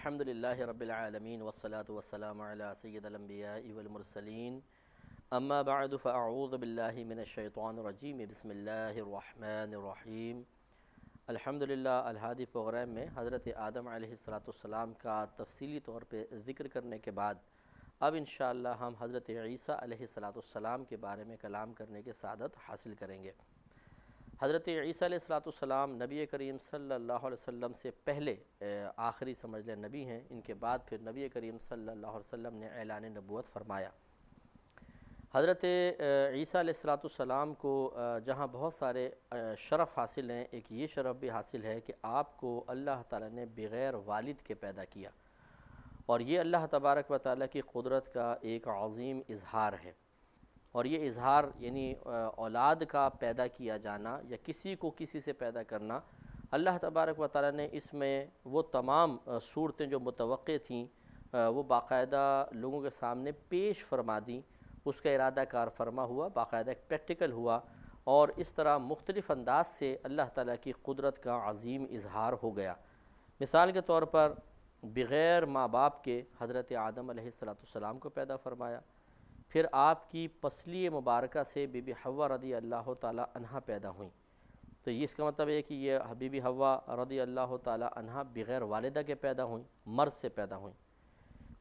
الحمدللہ رب العالمین والصلاة والسلام علی سید الانبیاء والمرسلین اما بعد فاعوذ باللہ من الشیطان الرجیم بسم اللہ الرحمن الرحیم۔ الحمدللہ الہادی پروگرام میں حضرت آدم علیہ السلام کا تفصیلی طور پہ ذکر کرنے کے بعد اب انشاءاللہ ہم حضرت عیسیٰ علیہ السلام کے بارے میں کلام کرنے کے سعادت حاصل کریں گے۔ حضرت عیسیٰ علیہ السلام نبی کریم صلی اللہ علیہ وسلم سے پہلے آخری سمجھ لیں نبی ہیں، ان کے بعد پھر نبی کریم صلی اللہ علیہ وسلم نے اعلان نبوت فرمایا۔ حضرت عیسیٰ علیہ السلام کو جہاں بہت سارے شرف حاصل ہیں، ایک یہ شرف بھی حاصل ہے کہ آپ کو اللہ تعالیٰ نے بغیر والد کے پیدا کیا، اور یہ اللہ تبارک و تعالیٰ کی قدرت کا ایک عظیم اظہار ہے۔ اور یہ اظہار یعنی اولاد کا پیدا کیا جانا یا کسی کو کسی سے پیدا کرنا، اللہ تبارک و تعالیٰ نے اس میں وہ تمام صورتیں جو متوقع تھیں وہ باقاعدہ لوگوں کے سامنے پیش فرما دیں، اس کا ارادہ کار فرما ہوا، باقاعدہ ایک پریکٹیکل ہوا، اور اس طرح مختلف انداز سے اللہ تعالیٰ کی قدرت کا عظیم اظہار ہو گیا۔ مثال کے طور پر بغیر ماں باپ کے حضرت آدم علیہ السلام کو پیدا فرمایا، پھر آپ کی پسلی مبارکہ سے بی بی حوا رضی اللہ تعالی عنہا پیدا ہوئیں، تو یہ اس کا مطلب ہے کہ یہ بی بی حوا رضی اللہ تعالی عنہا بغیر والدہ کے پیدا ہوئیں، مرد سے پیدا ہوئیں۔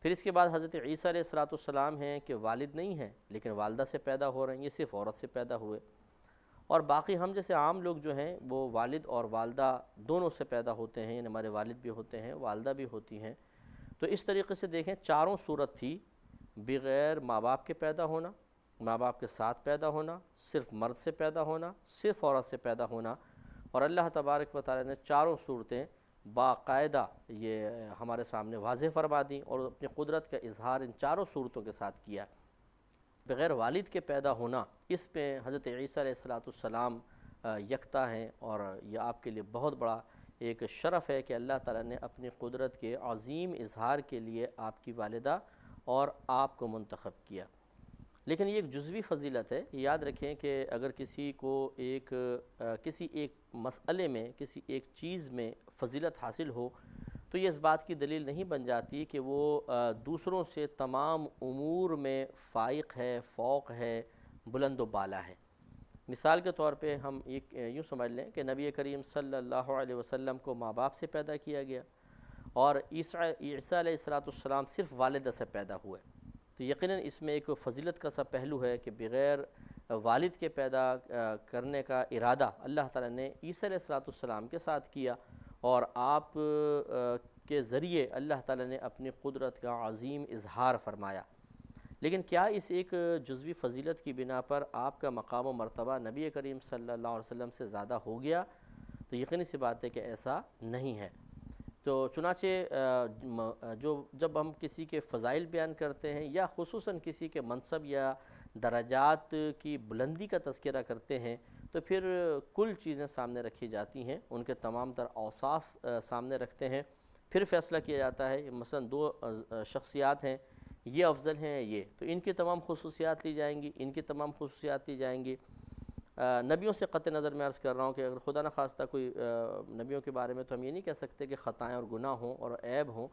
پھر اس کے بعد حضرت عیسیٰ علیہ السلام ہیں کہ والد نہیں ہیں لیکن والدہ سے پیدا ہو رہے ہیں، یہ صرف عورت سے پیدا ہوئے۔ اور باقی ہم جیسے عام لوگ جو ہیں وہ والد اور والدہ دونوں سے پیدا ہوتے ہیں، یعنی ہمارے والد بھی ہوتے ہیں، والدہ بھی ہوتی ہیں۔ تو اس طریقے سے دیکھیں چاروں صورت تھی، بغیر ماں باپ کے پیدا ہونا، ماں باپ کے ساتھ پیدا ہونا، صرف مرد سے پیدا ہونا، صرف عورت سے پیدا ہونا، اور اللہ تبارک و تعالیٰ نے چاروں صورتیں باقاعدہ یہ ہمارے سامنے واضح فرما دیں اور اپنی قدرت کا اظہار ان چاروں صورتوں کے ساتھ کیا۔ بغیر والد کے پیدا ہونا، اس پہ حضرت عیسیٰ علیہ السلام یکتا ہیں، اور یہ آپ کے لیے بہت بڑا ایک شرف ہے کہ اللہ تعالیٰ نے اپنی قدرت کے عظیم اظہار کے لیے آپ کی والدہ اور آپ کو منتخب کیا۔ لیکن یہ ایک جزوی فضیلت ہے، یاد رکھیں کہ اگر کسی کو کسی ایک مسئلے میں، کسی ایک چیز میں فضیلت حاصل ہو تو یہ اس بات کی دلیل نہیں بن جاتی کہ وہ دوسروں سے تمام امور میں فائق ہے، فوق ہے، بلند و بالا ہے۔ مثال کے طور پہ ہم یوں سمجھ لیں کہ نبی کریم صلی اللہ علیہ وسلم کو ماں باپ سے پیدا کیا گیا، اور عیسیٰ علیہ السلام صرف والدہ سے پیدا ہوئے، تو یقیناً اس میں ایک فضیلت کا سا پہلو ہے کہ بغیر والد کے پیدا کرنے کا ارادہ اللہ تعالیٰ نے عیسیٰ علیہ السلام کے ساتھ کیا، اور آپ کے ذریعے اللہ تعالیٰ نے اپنی قدرت کا عظیم اظہار فرمایا۔ لیکن کیا اس ایک جزوی فضیلت کی بنا پر آپ کا مقام و مرتبہ نبی کریم صلی اللہ علیہ وسلم سے زیادہ ہو گیا؟ تو یقینی سی بات ہے کہ ایسا نہیں ہے۔ تو چنانچہ جب ہم کسی کے فضائل بیان کرتے ہیں یا خصوصاً کسی کے منصب یا درجات کی بلندی کا تذکرہ کرتے ہیں تو پھر کل چیزیں سامنے رکھی جاتی ہیں، ان کے تمام تر اوصاف سامنے رکھتے ہیں، پھر فیصلہ کیا جاتا ہے مثلا دو شخصیات ہیں، یہ افضل ہیں یہ، تو ان کی تمام خصوصیات لی جائیں گی، ان کی تمام خصوصیات لی جائیں گی۔ نبیوں سے قطع نظر میں عرض کر رہا ہوں کہ اگر خدا نخواستہ کوئی نبیوں کے بارے میں تو ہم یہ نہیں کہہ سکتے کہ خطائیں اور گناہ ہوں اور عیب ہوں۔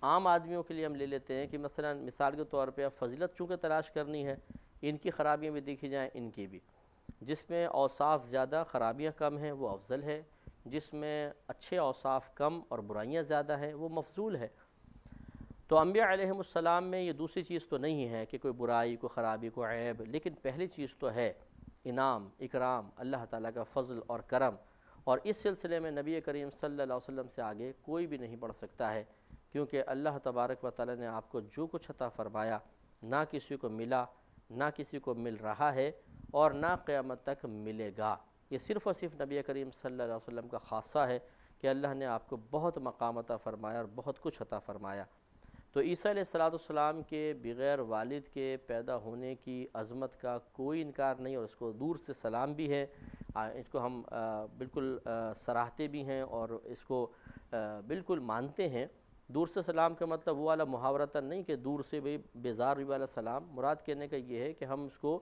عام آدمیوں کے لیے ہم لے لیتے ہیں کہ مثلا مثال کے طور پہ اب فضیلت چونکہ تلاش کرنی ہے، ان کی خرابیاں بھی دیکھی جائیں، ان کی بھی، جس میں اوصاف زیادہ خرابیاں کم ہیں وہ افضل ہے، جس میں اچھے اوصاف کم اور برائیاں زیادہ ہیں وہ مفضول ہے۔ تو انبیاء علیہ السلام میں یہ دوسری چیز تو نہیں ہے کہ کوئی برائی، کوئی خرابی، کوئی عیب، لیکن پہلی چیز تو ہے انعام، اکرام، اللہ تعالیٰ کا فضل اور کرم، اور اس سلسلے میں نبی کریم صلی اللہ علیہ وسلم سے آگے کوئی بھی نہیں بڑھ سکتا ہے، کیونکہ اللہ تبارک و تعالیٰ نے آپ کو جو کچھ عطا فرمایا نہ کسی کو ملا، نہ کسی کو مل رہا ہے، اور نہ قیامت تک ملے گا۔ یہ صرف اور صرف نبی کریم صلی اللہ علیہ وسلم کا خاصہ ہے کہ اللہ نے آپ کو بہت مقام عطا فرمایا اور بہت کچھ عطا فرمایا۔ تو عیسیٰ علیہ السلام کے بغیر والد کے پیدا ہونے کی عظمت کا کوئی انکار نہیں، اور اس کو دور سے سلام بھی ہے، اس کو ہم بالکل سراہتے بھی ہیں اور اس کو بالکل مانتے ہیں۔ دور سے سلام کا مطلب وہ والا محاورتاً نہیں کہ دور سے بھی بیزار بھی والا سلام، مراد کہنے کا یہ ہے کہ ہم اس کو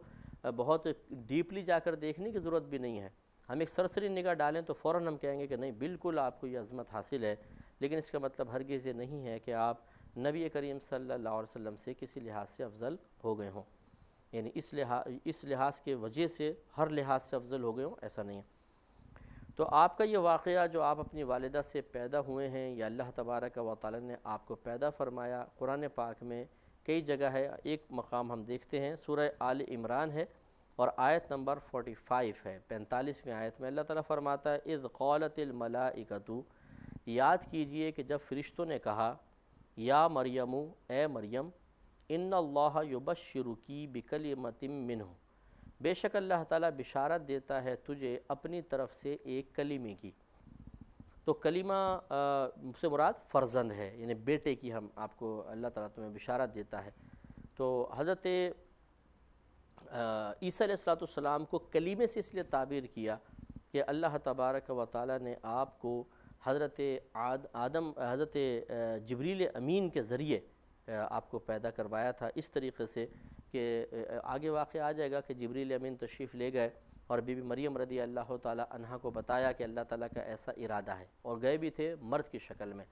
بہت ڈیپلی جا کر دیکھنے کی ضرورت بھی نہیں ہے، ہم ایک سرسری نگاہ ڈالیں تو فوراً ہم کہیں گے کہ نہیں بالکل آپ کو یہ عظمت حاصل ہے، لیکن اس کا مطلب ہرگز یہ نہیں ہے کہ آپ نبی کریم صلی اللہ علیہ وسلم سے کسی لحاظ سے افضل ہو گئے ہوں، یعنی اس لحاظ کے وجہ سے ہر لحاظ سے افضل ہو گئے ہوں، ایسا نہیں ہے۔ تو آپ کا یہ واقعہ جو آپ اپنی والدہ سے پیدا ہوئے ہیں، یا اللہ تبارک و تعالی نے آپ کو پیدا فرمایا، قرآن پاک میں کئی جگہ ہے۔ ایک مقام ہم دیکھتے ہیں سورہ آل عمران ہے اور آیت نمبر 45 ہے، 45ویں آیت میں اللہ تعالیٰ فرماتا ہے اذ قالت الملائکۃ، یاد کیجئے کہ جب فرشتوں نے کہا یا مریم، اے مریم، ان اللہ یبشرکی بکلمۃ منہ، بے شک اللہ تعالیٰ بشارت دیتا ہے تجھے اپنی طرف سے ایک کلمے کی۔ تو کلمہ سے مراد فرزند ہے، یعنی بیٹے کی ہم آپ کو اللہ تعالیٰ تمہیں بشارت دیتا ہے۔ تو حضرت عیسیٰ علیہ السلام کو کلیمے سے اس لیے تعبیر کیا کہ اللہ تبارک و تعالیٰ نے آپ کو حضرت جبریل امین کے ذریعے آپ کو پیدا کروایا تھا، اس طریقے سے کہ آگے واقعہ آ جائے گا کہ جبریل امین تشریف لے گئے اور بی بی مریم رضی اللہ تعالیٰ عنہا کو بتایا کہ اللہ تعالیٰ کا ایسا ارادہ ہے، اور گئے بھی تھے مرد کی شکل میں۔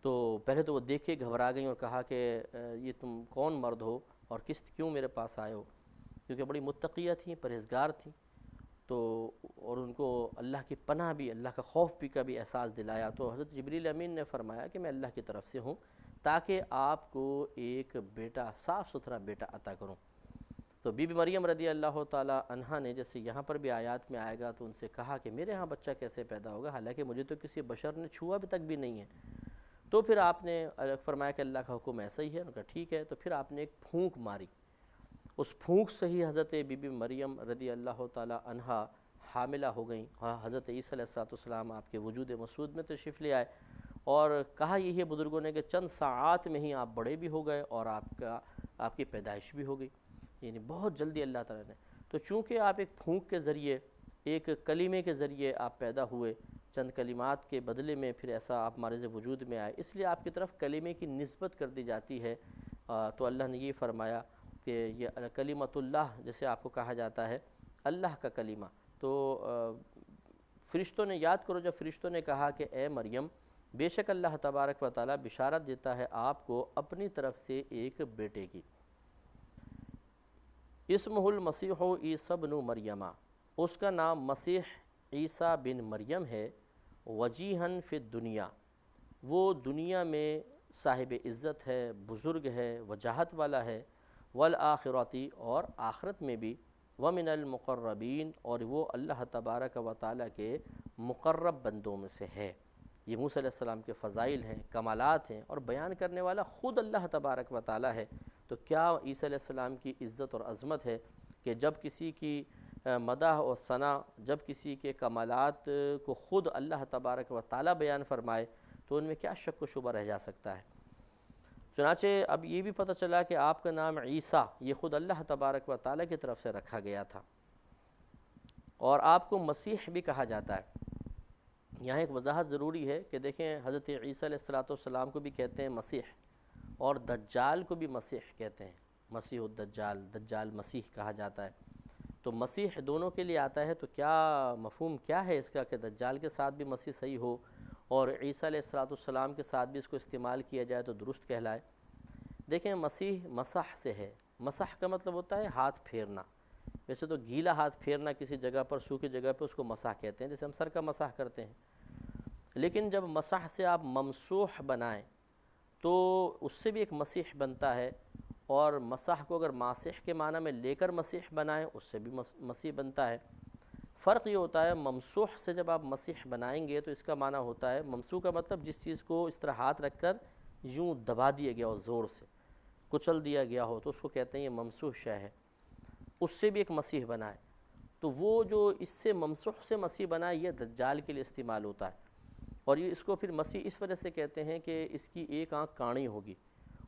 تو پہلے تو وہ دیکھ کے گھبرا گئیں اور کہا کہ یہ تم کون مرد ہو اور کیوں میرے پاس آئے ہو، کیونکہ بڑی متقیہ تھیں، پرہیزگار تھیں، تو اور ان کو اللہ کی پناہ بھی، اللہ کا خوف بھی کا بھی احساس دلایا۔ تو حضرت جبریل امین نے فرمایا کہ میں اللہ کی طرف سے ہوں تاکہ آپ کو ایک بیٹا، صاف ستھرا بیٹا عطا کروں۔ تو بی بی مریم رضی اللہ تعالی عنہا نے، جیسے یہاں پر بھی آیات میں آئے گا، تو ان سے کہا کہ میرے ہاں بچہ کیسے پیدا ہوگا، حالانکہ مجھے تو کسی بشر نے چھوا بھی تک بھی نہیں ہے۔ تو پھر آپ نے فرمایا کہ اللہ کا حکم ایسا ہی ہے، انہوں نے کہا ٹھیک ہے۔ تو پھر آپ نے ایک پھونک ماری، اس پھونک سے ہی حضرت بی بی مریم رضی اللہ تعالی عنہا حاملہ ہو گئیں، حضرت عیسیٰ علیہ السلام آپ کے وجود مسعود میں تشریف لے آئے، اور کہا یہی ہے بزرگوں نے کہ چند ساعات میں ہی آپ بڑے بھی ہو گئے اور آپ کی پیدائش بھی ہو گئی، یعنی بہت جلدی اللہ تعالیٰ نے۔ تو چونکہ آپ ایک پھونک کے ذریعے، ایک کلمے کے ذریعے آپ پیدا ہوئے، چند کلمات کے بدلے میں پھر ایسا آپ مارز وجود میں آئے، اس لیے آپ کی طرف کلمے کی نسبت کر دی جاتی ہے۔ تو اللہ نے یہ فرمایا کہ یہ کلمۃ اللہ، جسے آپ کو کہا جاتا ہے اللہ کا کلمہ۔ تو فرشتوں نے، یاد کرو جب فرشتوں نے کہا کہ اے مریم، بے شک اللہ تبارک و تعالیٰ بشارت دیتا ہے آپ کو اپنی طرف سے ایک بیٹے کی، اسمہ المسیح عیسیٰ بن مریم، اس کا نام مسیح عیسیٰ بن مریم ہے، وجیہاً فی الدنیا، وہ دنیا میں صاحب عزت ہے، بزرگ ہے، وجاہت والا ہے، والآخرتی، اور آخرت میں بھی، ومن المقربین، اور وہ اللہ تبارک و تعالیٰ کے مقرب بندوں میں سے ہے۔ یہ موسیٰ علیہ السلام کے فضائل ہیں، کمالات ہیں، اور بیان کرنے والا خود اللہ تبارک و تعالیٰ ہے۔ تو کیا عیسیٰ علیہ السلام کی عزت اور عظمت ہے کہ جب کسی کی مدح و ثنا، جب کسی کے کمالات کو خود اللہ تبارک و تعالیٰ بیان فرمائے تو ان میں کیا شک و شبہ رہ جا سکتا ہے۔ چنانچہ اب یہ بھی پتہ چلا کہ آپ کا نام عیسیٰ یہ خود اللہ تبارک و تعالیٰ کی طرف سے رکھا گیا تھا، اور آپ کو مسیح بھی کہا جاتا ہے۔ یہاں ایک وضاحت ضروری ہے کہ دیکھیں، حضرت عیسیٰ علیہ السلام کو بھی کہتے ہیں مسیح، اور دجال کو بھی مسیح کہتے ہیں، مسیح الدجال، دجال مسیح کہا جاتا ہے۔ تو مسیح دونوں کے لیے آتا ہے، تو کیا مفہوم کیا ہے اس کا کہ دجال کے ساتھ بھی مسیح صحیح ہو اور عیسیٰ علیہ السلام کے ساتھ بھی اس کو استعمال کیا جائے تو درست کہلائے۔ دیکھیں، مسیح مسح سے ہے، مسح کا مطلب ہوتا ہے ہاتھ پھیرنا۔ ویسے تو گیلا ہاتھ پھیرنا کسی جگہ پر، سوکھی جگہ پر، اس کو مسح کہتے ہیں، جیسے ہم سر کا مسح کرتے ہیں۔ لیکن جب مسح سے آپ ممسوح بنائیں تو اس سے بھی ایک مسیح بنتا ہے، اور مسح کو اگر ماسح کے معنی میں لے کر مسیح بنائیں اس سے بھی مسیح بنتا ہے۔ فرق یہ ہوتا ہے، ممسوح سے جب آپ مسیح بنائیں گے تو اس کا معنی ہوتا ہے، ممسوح کا مطلب جس چیز کو اس طرح ہاتھ رکھ کر یوں دبا دیا گیا ہو، زور سے کچل دیا گیا ہو، تو اس کو کہتے ہیں یہ ممسوح شے ہے۔ اس سے بھی ایک مسیح بنائے، تو وہ جو اس سے ممسوح سے مسیح بنائے یہ دجال کے لیے استعمال ہوتا ہے، اور یہ اس کو پھر مسیح اس وجہ سے کہتے ہیں کہ اس کی ایک آنکھ کاڑی ہوگی،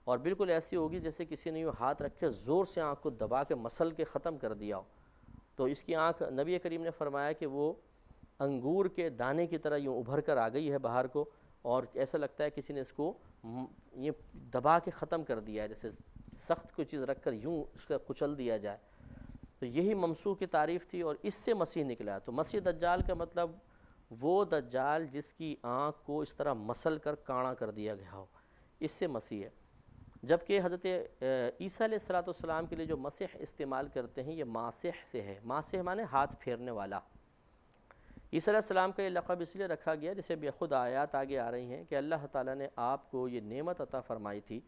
اور بالکل ایسی ہوگی جیسے کسی نے یوں ہاتھ رکھے زور سے آنکھ کو دبا کے مسل کے ختم کر دیا ہو۔ تو اس کی آنکھ، نبی کریم نے فرمایا کہ وہ انگور کے دانے کی طرح یوں ابھر کر آ گئی ہے باہر کو، اور ایسا لگتا ہے کسی نے اس کو یہ دبا کے ختم کر دیا ہے، جیسے سخت کوئی چیز رکھ کر یوں اس کا کچل دیا جائے۔ تو یہی ممسوح کی تعریف تھی، اور اس سے مسیح نکلا۔ تو مسیح دجال کا مطلب وہ دجال جس کی آنکھ کو اس طرح مسل کر کانا کر دیا گیا ہو، اس سے مسیح ہے۔ جبکہ حضرت عیسیٰ علیہ السلام کے لیے جو مسیح استعمال کرتے ہیں یہ ماسح سے ہے۔ ماسح مانے ہاتھ پھیرنے والا۔ عیسیٰ علیہ السلام کا یہ لقب اس لیے رکھا گیا، جسے بھی خود آیات آگے آ رہی ہیں کہ اللہ تعالیٰ نے آپ کو یہ نعمت عطا فرمائی تھی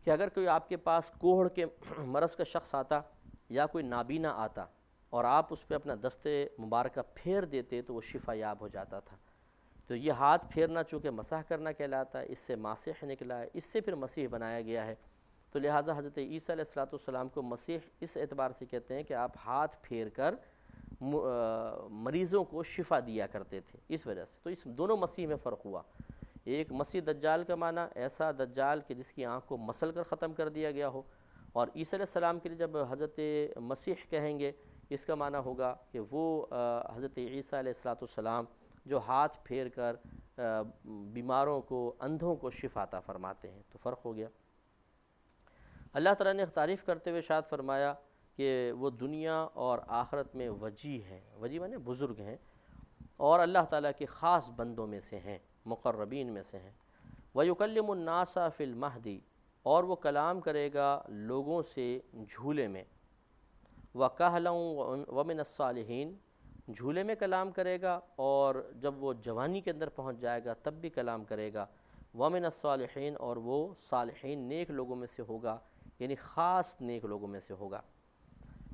کہ اگر کوئی آپ کے پاس کوڑھ کے مرض کا شخص آتا یا کوئی نابینا آتا اور آپ اس پہ اپنا دست مبارکہ پھیر دیتے تو وہ شفا یاب ہو جاتا تھا۔ تو یہ ہاتھ پھیرنا چونکہ مسح کرنا کہلاتا ہے، اس سے ماسح نکلا ہے، اس سے پھر مسیح بنایا گیا ہے۔ تو لہٰذا حضرت عیسیٰ علیہ السلام کو مسیح اس اعتبار سے کہتے ہیں کہ آپ ہاتھ پھیر کر مریضوں کو شفا دیا کرتے تھے، اس وجہ سے۔ تو اس دونوں مسیح میں فرق ہوا۔ ایک مسیح دجال کا معنی ایسا دجال کہ جس کی آنکھ کو مسل کر ختم کر دیا گیا ہو، اور عیسیٰ علیہ السلام کے لیے جب حضرت مسیح کہیں گے اس کا معنی ہوگا کہ وہ حضرت عیسیٰ علیہ السلام جو ہاتھ پھیر کر بیماروں کو، اندھوں کو شفا عطا فرماتے ہیں۔ تو فرق ہو گیا۔ اللہ تعالیٰ نے تعریف کرتے ہوئے ارشاد فرمایا کہ وہ دنیا اور آخرت میں وجیح ہیں، وجیح مانے بزرگ ہیں، اور اللہ تعالیٰ کے خاص بندوں میں سے ہیں، مقربین میں سے ہیں۔ وَيُكَلِّمُ النَّاسَ فِي الْمَهْدِ، اور وہ کلام کرے گا لوگوں سے جھولے میں، وَكَهْلًا وَمِنَ الصَّالِحِينَ، جھولے میں کلام کرے گا، اور جب وہ جوانی کے اندر پہنچ جائے گا تب بھی کلام کرے گا، وَمِنَ الصَّالِحِينَ، اور وہ صالحین نیک لوگوں میں سے ہوگا، یعنی خاص نیک لوگوں میں سے ہوگا۔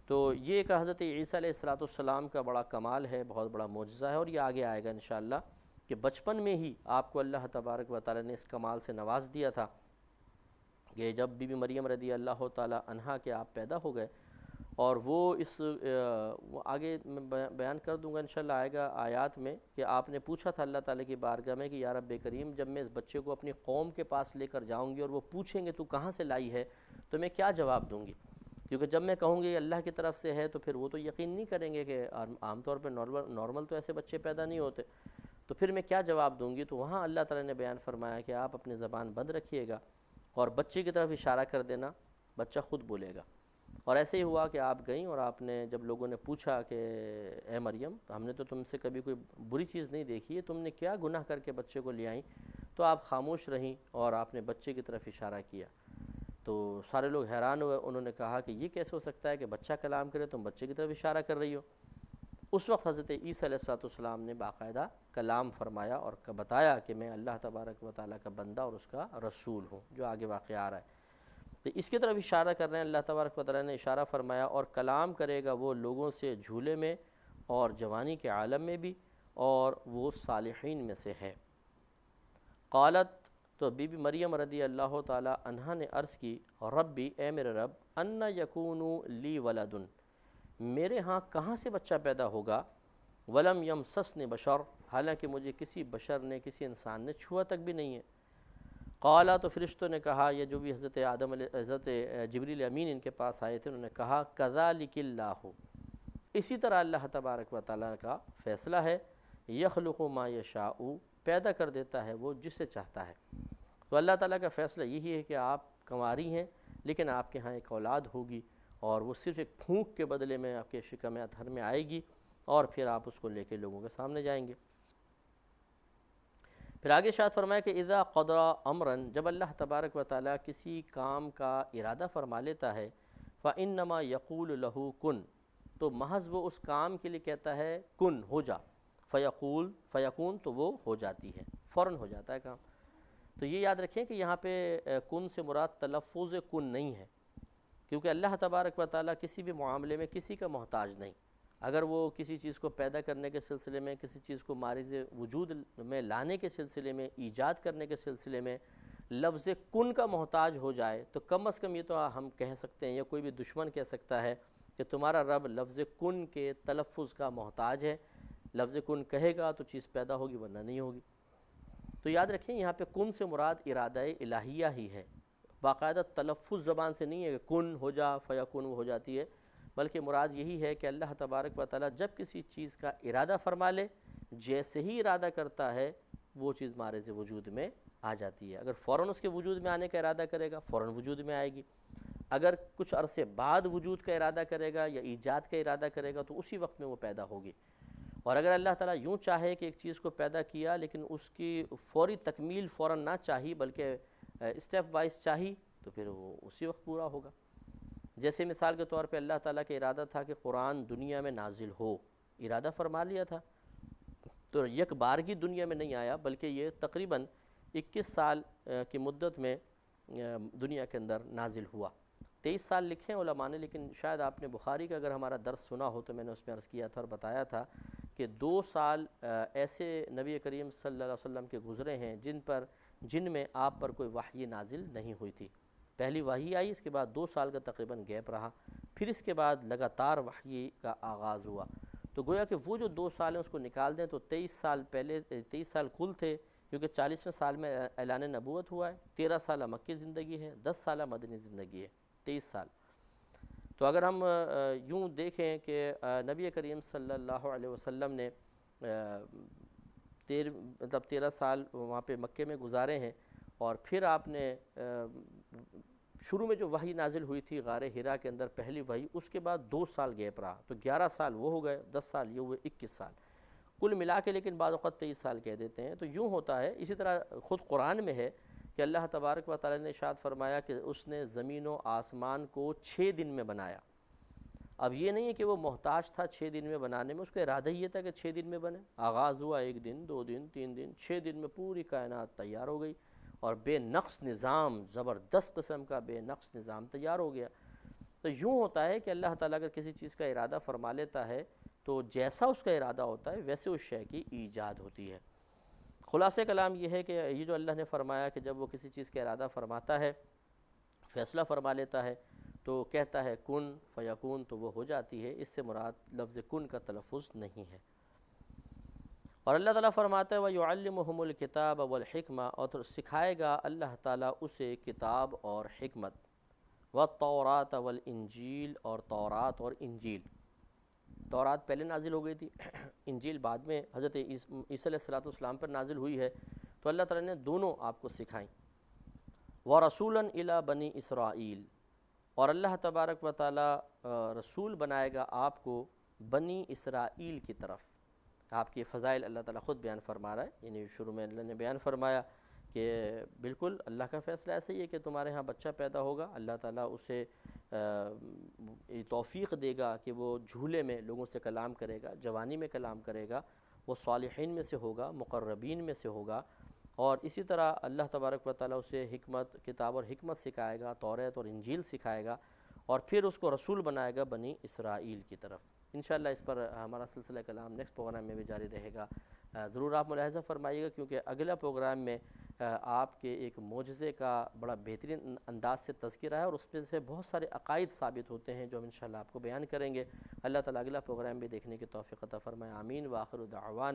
تو یہ ایک حضرت عیسیٰ علیہ السلام کا بڑا کمال ہے، بہت بڑا معجزہ ہے، اور یہ آگے آئے گا انشاءاللہ کہ بچپن میں ہی آپ کو اللہ تبارک و تعالیٰ نے اس کمال سے نواز دیا تھا کہ جب بی بی مریم رضی اللہ تعالیٰ عنہا کے آپ پیدا ہو گئے، اور وہ وہ آگے میں بیان کر دوں گا انشاءاللہ، آئے گا آیات میں کہ آپ نے پوچھا تھا اللہ تعالیٰ کی بارگاہ میں کہ یا رب کریم، جب میں اس بچے کو اپنی قوم کے پاس لے کر جاؤں گی اور وہ پوچھیں گے تو کہاں سے لائی ہے، تو میں کیا جواب دوں گی؟ کیونکہ جب میں کہوں گی اللہ کی طرف سے ہے تو پھر وہ تو یقین نہیں کریں گے، کہ عام طور پہ نارمل تو ایسے بچے پیدا نہیں ہوتے، تو پھر میں کیا جواب دوں گی؟ تو وہاں اللہ تعالیٰ نے بیان فرمایا کہ آپ اپنی زبان بند رکھیے گا اور بچے کی طرف اشارہ کر دینا، بچہ خود بولے گا۔ اور ایسے ہی ہوا کہ آپ گئیں، اور آپ نے جب لوگوں نے پوچھا کہ اے مریم، ہم نے تو تم سے کبھی کوئی بری چیز نہیں دیکھی ہے، تم نے کیا گناہ کر کے بچے کو لے آئیں؟ تو آپ خاموش رہیں اور آپ نے بچے کی طرف اشارہ کیا۔ تو سارے لوگ حیران ہوئے، انہوں نے کہا کہ یہ کیسے ہو سکتا ہے کہ بچہ کلام کرے، تم بچے کی طرف اشارہ کر رہی ہو؟ اس وقت حضرت عیسیٰ علیہ السلام نے باقاعدہ کلام فرمایا اور بتایا کہ میں اللہ تبارک و تعالیٰ کا بندہ اور اس کا رسول ہوں، جو آگے واقعہ آ رہا ہے۔ تو اس کی طرف اشارہ کر رہے ہیں، اللہ تبارک و تعالیٰ نے اشارہ فرمایا، اور کلام کرے گا وہ لوگوں سے جھولے میں اور جوانی کے عالم میں بھی، اور وہ صالحین میں سے ہے۔ قالت، تو بی بی مریم رضی اللہ تعالیٰ عنہا نے عرض کی، ربی، اے میرے رب، ان یکون لی ولد، میرے ہاں کہاں سے بچہ پیدا ہوگا، ولم یمسسنی بشر، حالانکہ مجھے کسی بشر نے، کسی انسان نے چھوا تک بھی نہیں ہے۔ قالا، تو فرشتوں نے کہا، یہ جو بھی حضرت جبریل امین ان کے پاس آئے تھے، انہوں نے کہا کذالک اللہ، اسی طرح اللہ تبارک و تعالیٰ کا فیصلہ ہے، یخلق ما یشاء، پیدا کر دیتا ہے وہ جسے چاہتا ہے۔ تو اللہ تعالیٰ کا فیصلہ یہی ہے کہ آپ کنواری ہیں، لیکن آپ کے ہاں ایک اولاد ہوگی، اور وہ صرف ایک پھونک کے بدلے میں آپ کے شکم اطہر میں آئے گی، اور پھر آپ اس کو لے کے لوگوں کے سامنے جائیں گے۔ پھر آگے ارشاد فرمایا کہ اذا قضى امرا، جب اللہ تبارک و تعالیٰ کسی کام کا ارادہ فرما لیتا ہے، فانما یقول له کن، تو محض وہ اس کام کے لیے کہتا ہے کن، ہو جا، فیکون، تو وہ ہو جاتی ہے، فوراً ہو جاتا ہے کام۔ تو یہ یاد رکھیں کہ یہاں پہ کن سے مراد تلفظ کن نہیں ہے، کیونکہ اللہ تبارک و تعالیٰ کسی بھی معاملے میں کسی کا محتاج نہیں۔ اگر وہ کسی چیز کو پیدا کرنے کے سلسلے میں، کسی چیز کو مارز وجود میں لانے کے سلسلے میں، ایجاد کرنے کے سلسلے میں لفظ کن کا محتاج ہو جائے، تو کم از کم یہ تو ہم کہہ سکتے ہیں، یا کوئی بھی دشمن کہہ سکتا ہے کہ تمہارا رب لفظ کن کے تلفظ کا محتاج ہے، لفظ کن کہے گا تو چیز پیدا ہوگی، ورنہ نہیں ہوگی۔ تو یاد رکھیں یہاں پہ کن سے مراد ارادہ الہیہ ہی ہے، باقاعدہ تلفظ زبان سے نہیں ہے کہ کن ہو جا فیکون وہ ہو جاتی ہے، بلکہ مراد یہی ہے کہ اللہ تبارک و تعالیٰ جب کسی چیز کا ارادہ فرما لے، جیسے ہی ارادہ کرتا ہے وہ چیز مارز وجود میں آ جاتی ہے۔ اگر فوراً اس کے وجود میں آنے کا ارادہ کرے گا، فوراً وجود میں آئے گی۔ اگر کچھ عرصے بعد وجود کا ارادہ کرے گا یا ایجاد کا ارادہ کرے گا تو اسی وقت میں وہ پیدا ہوگی۔ اور اگر اللہ تعالیٰ یوں چاہے کہ ایک چیز کو پیدا کیا لیکن اس کی فوری تکمیل فوراً نہ چاہی بلکہ اسٹیپ وائز چاہی تو پھر وہ اسی وقت پورا ہوگا۔ جیسے مثال کے طور پہ اللہ تعالیٰ کا ارادہ تھا کہ قرآن دنیا میں نازل ہو، ارادہ فرما لیا تھا، تو یک بارگی دنیا میں نہیں آیا بلکہ یہ تقریباً 21 سال کی مدت میں دنیا کے اندر نازل ہوا۔ 23 سال لکھے ہیں علماء نے، لیکن شاید آپ نے بخاری کا اگر ہمارا درس سنا ہو تو میں نے اس میں عرض کیا تھا اور بتایا تھا کہ 2 سال ایسے نبی کریم صلی اللہ علیہ وسلم کے گزرے ہیں جن میں آپ پر کوئی وحی نازل نہیں ہوئی تھی۔ پہلی وحی آئی، اس کے بعد 2 سال کا تقریباً گیپ رہا، پھر اس کے بعد لگاتار وحی کا آغاز ہوا۔ تو گویا کہ وہ جو 2 سال ہیں اس کو نکال دیں تو 23 سال پہلے 23 سال کل تھے، کیونکہ 40ویں سال میں اعلان نبوت ہوا ہے، 13 سالہ مکی زندگی ہے، 10 سالہ مدنی زندگی ہے، 23 سال۔ تو اگر ہم یوں دیکھیں کہ نبی کریم صلی اللہ علیہ وسلم نے 13 سال وہاں پہ مکے میں گزارے ہیں، اور پھر آپ نے شروع میں جو وحی نازل ہوئی تھی غار حرا کے اندر پہلی وحی، اس کے بعد 2 سال گیپ رہا، تو 11 سال وہ ہو گئے، 10 سال یہ ہوئے، 21 سال کل ملا کے، لیکن بعض اوقات 23 سال کہہ دیتے ہیں۔ تو یوں ہوتا ہے، اسی طرح خود قرآن میں ہے کہ اللہ تبارک و تعالی نے ارشاد فرمایا کہ اس نے زمین و آسمان کو 6 دن میں بنایا۔ اب یہ نہیں ہے کہ وہ محتاج تھا 6 دن میں بنانے میں، اس کا ارادہ یہ تھا کہ 6 دن میں بنے، آغاز ہوا 1 دن 2 دن 3 دن، 6 دن میں پوری کائنات تیار ہو گئی، اور بے نقص نظام، زبردست قسم کا بے نقص نظام تیار ہو گیا۔ تو یوں ہوتا ہے کہ اللہ تعالیٰ اگر کسی چیز کا ارادہ فرما لیتا ہے تو جیسا اس کا ارادہ ہوتا ہے ویسے اس شے کی ایجاد ہوتی ہے۔ خلاصہ کلام یہ ہے کہ یہ جو اللہ نے فرمایا کہ جب وہ کسی چیز کا ارادہ فرماتا ہے، فیصلہ فرما لیتا ہے، تو کہتا ہے کن فیکون، تو وہ ہو جاتی ہے، اس سے مراد لفظ کن کا تلفظ نہیں ہے۔ اور اللہ تعالیٰ فرماتا ہے وَيُعَلِّمُهُمُ الْكِتَابَ وَالْحِكْمَةَ، اور سکھائے گا اللہ تعالیٰ اسے کتاب اور حکمت، وَالتَّوْرَاةَ وَالْإِنْجِيلَ، اور تورات اور انجیل۔ تورات پہلے نازل ہو گئی تھی، انجیل بعد میں حضرت عیسیٰ علیہ السلام پر نازل ہوئی ہے، تو اللہ تعالیٰ نے دونوں آپ کو سکھائیں۔ وَرَسُولًا إِلَى بَنِي إِسْرَائِيل، اور اللہ تبارک و تعالیٰ رسول بنائے گا آپ کو بنی اسرائیل کی طرف۔ آپ کی فضائل اللہ تعالیٰ خود بیان فرما رہا ہے، یعنی شروع میں اللہ نے بیان فرمایا کہ بالکل اللہ کا فیصلہ ایسا ہی ہے کہ تمہارے ہاں بچہ پیدا ہوگا، اللہ تعالیٰ اسے توفیق دے گا کہ وہ جھولے میں لوگوں سے کلام کرے گا، جوانی میں کلام کرے گا، وہ صالحین میں سے ہوگا، مقربین میں سے ہوگا، اور اسی طرح اللہ تبارک و تعالیٰ اسے حکمت، کتاب اور حکمت سکھائے گا، توریت اور انجیل سکھائے گا، اور پھر اس کو رسول بنائے گا بنی اسرائیل کی طرف۔ انشاءاللہ اس پر ہمارا سلسلہ کلام نیکسٹ پروگرام میں بھی جاری رہے گا، ضرور آپ ملاحظہ فرمائیے گا، کیونکہ اگلا پروگرام میں آپ کے ایک معجزے کا بڑا بہترین انداز سے تذکرہ ہے، اور اس پہ سے بہت سارے عقائد ثابت ہوتے ہیں جو ہم انشاءاللہ آپ کو بیان کریں گے۔ اللہ تعالیٰ اگلا پروگرام بھی دیکھنے کی توفیق عطا فرمائے، آمین۔ وآخر دعوانا